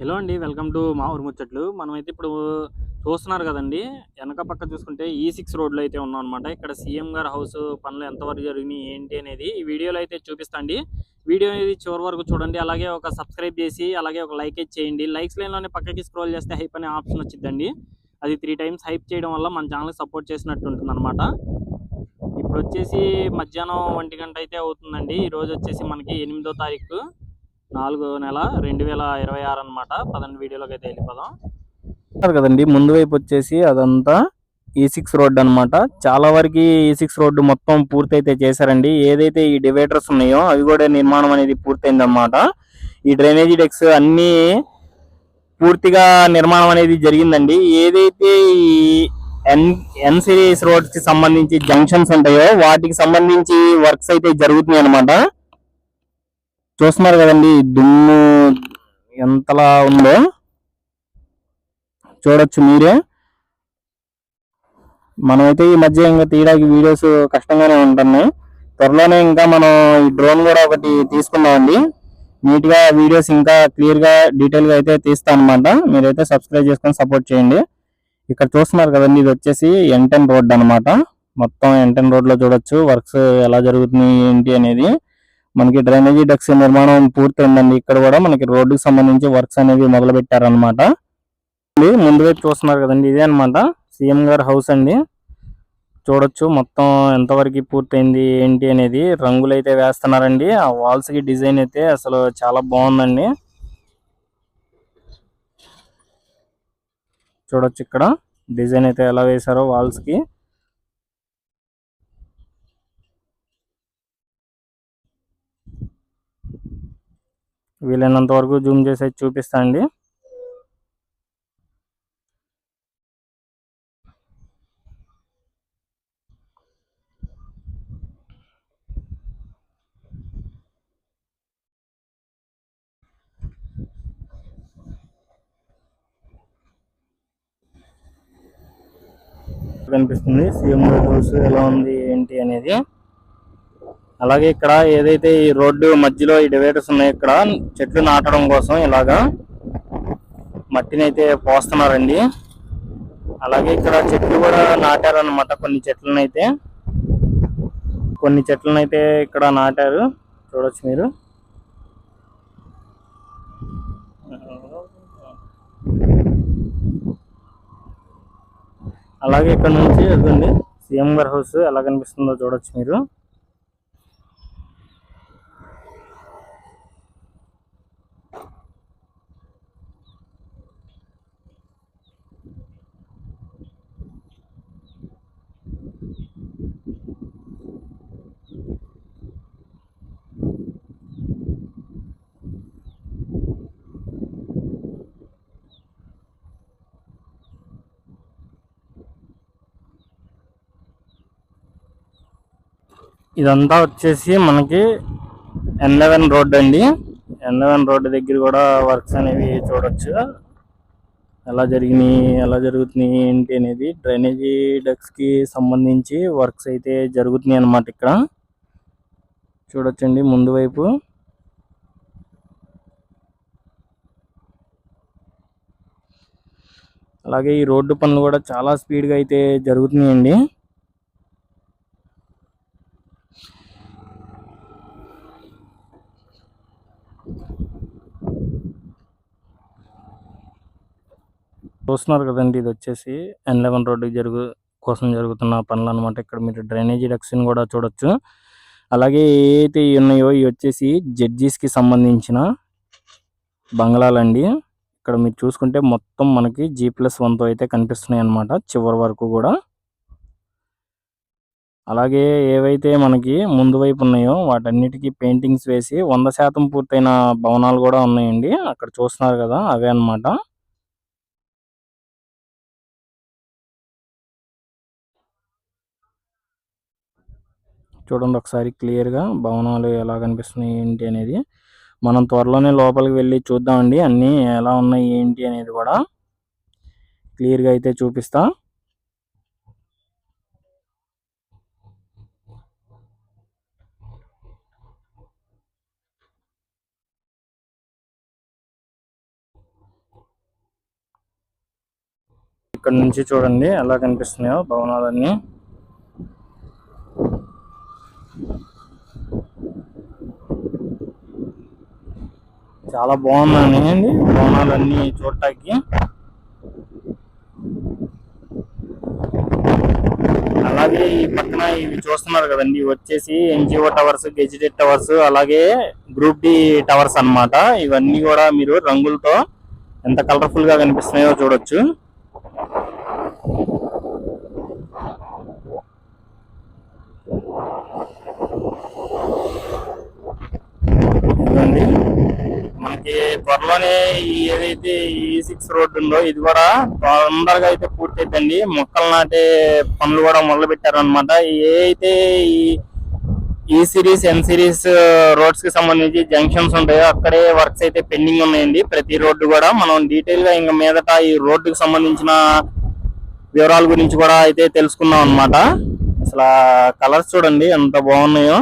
Hello అండి. Welcome to మా ఊరు ముచ్చట్లు. మనమైతే ఇప్పుడు చూస్తున్నారు కదండీ! వెనక పక్క చూసుకుంటే ఈ6 రోడ్‌లో అయితే ఉన్నాం అనమాట. ఇక్కడ సీఎం గారి హౌస్ పనులు ఎంతవరకు జరిగినాయి, ఏంటి అనేది ఈ వీడియోలో అయితే చూపిస్తా అండి. వీడియో అనేది చివరి వరకు చూడండి. అలాగే ఒక సబ్స్క్రైబ్ చేసి, అలాగే ఒక లైక్ అయితే చేయండి. లైక్స్ లైన్‌లోనే పక్కకి స్క్రోల్ చేస్తే హైప్ అనే ఆప్షన్ వచ్చిద్దండి. అది 3 టైమ్స్ హైప్ చేయడం వల్ల మన ఛానల్‌కి సపోర్ట్ చేసినట్టు ఉంటుందన్నమాట. ఇప్పుడొచ్చేసి మధ్యాహ్నం 1 గంట అయితే అవుతుందండి. ఈరోజు వచ్చేసి మనకి 8వ తారీఖు 4వ నెల 2026 అనమాట. పదండి వీడియోలోకి అయితే వెళ్ళిపోదాం. కదండి, ముందు వైపు వచ్చేసి అదంతా ఈ6 రోడ్ అనమాట. చాలా వరకు ఈ6 రోడ్డు మొత్తం పూర్తయితే చేశారండి. ఏదైతే ఈ డివైడర్స్ ఉన్నాయో అవి కూడా నిర్మాణం అనేది పూర్తయింది అనమాట. ఈ డ్రైనేజీ డెక్స్ అన్ని పూర్తిగా నిర్మాణం అనేది జరిగిందండి. ఏదైతే ఈ ఎన్ సిరీస్ రోడ్స్ కి సంబంధించి జంక్షన్స్ ఉంటాయో వాటికి సంబంధించి వర్క్స్ అయితే జరుగుతున్నాయి అనమాట. చూస్తున్నారు కదండి, దుమ్ము ఎంతలా ఉందో చూడొచ్చు మీరే. మనమైతే ఈ మధ్య ఇంకా తీయడానికి వీడియోస్ కష్టంగానే ఉంటున్నాయి. త్వరలోనే ఇంకా మనం ఈ డ్రోన్ కూడా ఒకటి తీసుకున్నామండి. నీట్ గా వీడియోస్ ఇంకా క్లియర్ గా డీటెయిల్ గా అయితే తీస్తాను అనమాట. మీరైతే సబ్స్క్రైబ్ చేసుకొని సపోర్ట్ చేయండి. ఇక్కడ చూస్తున్నారు కదండి, ఇది వచ్చేసి N10 రోడ్ అనమాట. మొత్తం N10 రోడ్ లో చూడొచ్చు వర్క్స్ ఎలా జరుగుతున్నాయి ఏంటి అనేది. మనకి డ్రైనేజీ డక్స్ నిర్మాణం పూర్తయిందండి. ఇక్కడ కూడా మనకి రోడ్డుకి సంబంధించి వర్క్స్ అనేవి మొదలు పెట్టారనమాట. ముందు వైపు చూస్తున్నారు కదండి, ఇదే అనమాట సీఎం గారి హౌస్ అండి. చూడొచ్చు మొత్తం ఎంతవరకు పూర్తయింది ఏంటి అనేది. రంగులు అయితే వేస్తున్నారండి. ఆ వాల్స్ కి డిజైన్ అయితే అసలు చాలా బాగుందండి. చూడొచ్చు ఇక్కడ డిజైన్ అయితే ఎలా వేశారో వాల్స్ కి. వీలైనంత వరకు జూమ్ చేసి చూపిస్తా అండి. కనిపిస్తుంది సీఎం హౌస్ ఎలా ఉంది ఏంటి అనేది. అలాగే ఇక్కడ ఏదైతే ఈ రోడ్డు మధ్యలో ఈ డివైడర్స్ ఉన్నాయో ఇక్కడ చెట్లు నాటడం కోసం ఇలాగా మట్టిని అయితే పోస్తున్నారండి. అలాగే ఇక్కడ చెట్లు కూడా నాటారనమాట. కొన్ని చెట్లనైతే ఇక్కడ నాటారు. చూడొచ్చు మీరు. అలాగే ఇక్కడ నుంచి అదండి సీఎం గారి హౌస్ ఎలా కనిపిస్తుందో చూడొచ్చు మీరు. ఇదంతా వచ్చేసి మనకి N11 రోడ్ అండి. N11 రోడ్డు దగ్గర కూడా వర్క్స్ అనేవి చూడొచ్చు ఎలా జరుగుతున్నాయి ఏంటి అనేది. డ్రైనేజీ డక్స్ కి సంబంధించి వర్క్స్ అయితే జరుగుతున్నాయి అన్నమాట. ఇక్కడ చూడొచ్చండి ముందు వైపు. అలాగే ఈ రోడ్డు పనులు కూడా చాలా స్పీడ్ గా అయితే జరుగుతున్నాయండి. చూస్తున్నారు కదండి, ఇది వచ్చేసి N11 రోడ్డు కోసం జరుగుతున్న పనులు అనమాట. ఇక్కడ మీరు డ్రైనేజీ డక్స్ ని కూడా చూడొచ్చు. అలాగే ఏవైతే ఉన్నాయో ఇవి వచ్చేసి జడ్జీస్ కి సంబంధించిన బంగ్లాలండి. ఇక్కడ మీరు చూసుకుంటే మొత్తం మనకి G+1 తో అయితే కనిపిస్తున్నాయి అన్నమాట చివరి వరకు కూడా. అలాగే ఏవైతే మనకి ముందు వైపు ఉన్నాయో వాటన్నిటికీ పెయింటింగ్స్ వేసి 100% పూర్తయిన భవనాలు కూడా ఉన్నాయండి. అక్కడ చూస్తున్నారు కదా, అవే అన్నమాట. చూడండి ఒకసారి క్లియర్ గా భవనాలు ఎలా కనిపిస్తున్నాయి ఏంటి అనేది. మనం త్వరలోనే లోపలికి వెళ్ళి చూద్దామండి అన్ని ఎలా ఉన్నాయి ఏంటి అనేది కూడా క్లియర్ గా అయితే చూపిస్తా. ఇక్కడ నుంచి చూడండి ఎలా కనిపిస్తున్నాయో భవనాలన్నీ. చాలా బాగున్నాయండి భవనాలన్నీ చూడటానికి. అలాగే ఈ పక్కన ఇవి చూస్తున్నారు కదండి, ఇవి వచ్చేసి ఎన్జిఓ టవర్స్, గెజిటెడ్ టవర్స్, అలాగే గ్రూప్ డి టవర్స్ అన్నమాట. ఇవన్నీ కూడా మీరు రంగులతో ఎంత కలర్ఫుల్ గా కనిపిస్తున్నాయో చూడొచ్చు. ఇదండి మనకి త్వరలోనే ఏదైతే E6 రోడ్డు ఉందో ఇది కూడా తొందరగా అయితే పూర్తయిద్దండి. మొక్కలు నాటే పనులు కూడా మొదలు పెట్టారు అనమాట. ఏ అయితే ఈ సిరీస్, ఎన్ సిరీస్ రోడ్స్ కి సంబంధించి జంక్షన్స్ ఉంటాయో అక్కడే వర్క్స్ అయితే పెండింగ్ ఉన్నాయండి. ప్రతి రోడ్డు కూడా మనం డీటెయిల్ గా ఇంకా మీదట ఈ రోడ్డుకి సంబంధించిన వివరాల గురించి కూడా అయితే తెలుసుకున్నాం అనమాట. అసలు కలర్స్ చూడండి ఎంత బాగున్నాయో.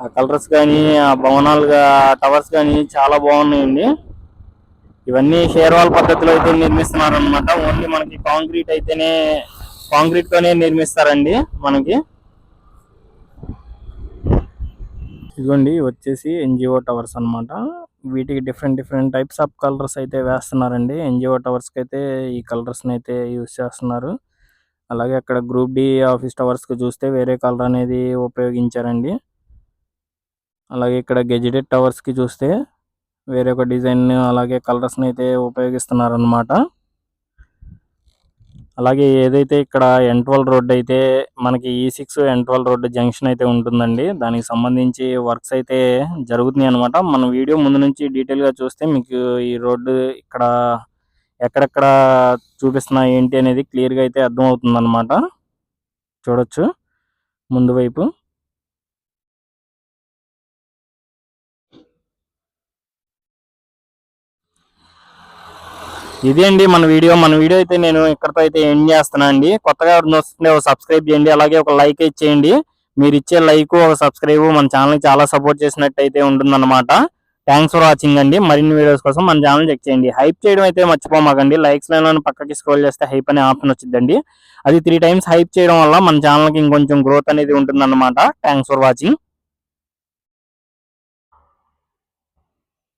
ఆ కలర్స్ కానీ, ఆ భవనాలు, టవర్స్ కానీ చాలా బాగున్నాయండి. ఇవన్నీ షేర్వాల్ పద్ధతిలో అయితే నిర్మిస్తున్నారు అనమాట. ఓన్లీ మనకి కాంక్రీట్ తోనే నిర్మిస్తారండి మనకి. ఇదిగోండి వచ్చేసి ఎన్జిఓ టవర్స్ అన్నమాట. వీటికి డిఫరెంట్ టైప్స్ ఆఫ్ కలర్స్ అయితే వేస్తున్నారండి. ఎన్జిఓ టవర్స్ కి అయితే ఈ కలర్స్ అయితే యూజ్ చేస్తున్నారు. అలాగే అక్కడ గ్రూప్ డి ఆఫీస్ టవర్స్ కి చూస్తే వేరే కలర్ అనేది ఉపయోగించారండి. అలాగే ఇక్కడ గెజిటెడ్ టవర్స్ కి చూస్తే వేరే ఒక డిజైన్, అలాగే కలర్స్ అయితే ఉపయోగిస్తున్నారు అన్నమాట. అలాగే ఏదైతే ఇక్కడ N12 రోడ్ అయితే మనకి E6 N12 రోడ్ జంక్షన్ అయితే ఉంటుందండి, దానికి సంబంధించి వర్క్స్ అయితే జరుగుతున్నాయి అనమాట. మన వీడియో ముందు నుంచి డీటెయిల్ గా చూస్తే మీకు ఈ రోడ్డు ఇక్కడ ఎక్కడెక్కడ చూపిస్తున్నా ఏంటి అనేది క్లియర్ గా అయితే అర్థం అవుతుంది అనమాట. చూడొచ్చు ముందు వైపు. ఇదే అండి మన వీడియో అయితే నేను ఇక్కడతో అయితే ఎండ్ చేస్తున్నా అండి. కొత్తగా ఎవరిని వస్తుంటే ఒక సబ్స్క్రైబ్ చేయండి, అలాగే ఒక లైక్ ఇచ్చేయండి. మీరు ఇచ్చే లైక్, ఒక సబ్స్క్రైబ్ మన ఛానల్ కి చాలా సపోర్ట్ చేసినట్టు అయితే ఉంటుందన్నమాట. థ్యాంక్స్ ఫర్ వాచింగ్ అండి. మరిన్ని వీడియోస్ కోసం మన ఛానల్ చెక్ చేయండి. హైప్ చేయడం అయితే మర్చిపోమాకండి. లైక్స్ లైన్ పక్కకి స్క్రోల్ చేస్తే హైప్ అనే ఆప్షన్ వచ్చిందండి. అది 3 times హైప్ చేయడం వల్ల మన ఛానల్ కి ఇంకొంచెం గ్రోత్ అనేది ఉంటుందన్నమాట. Thanks for watching.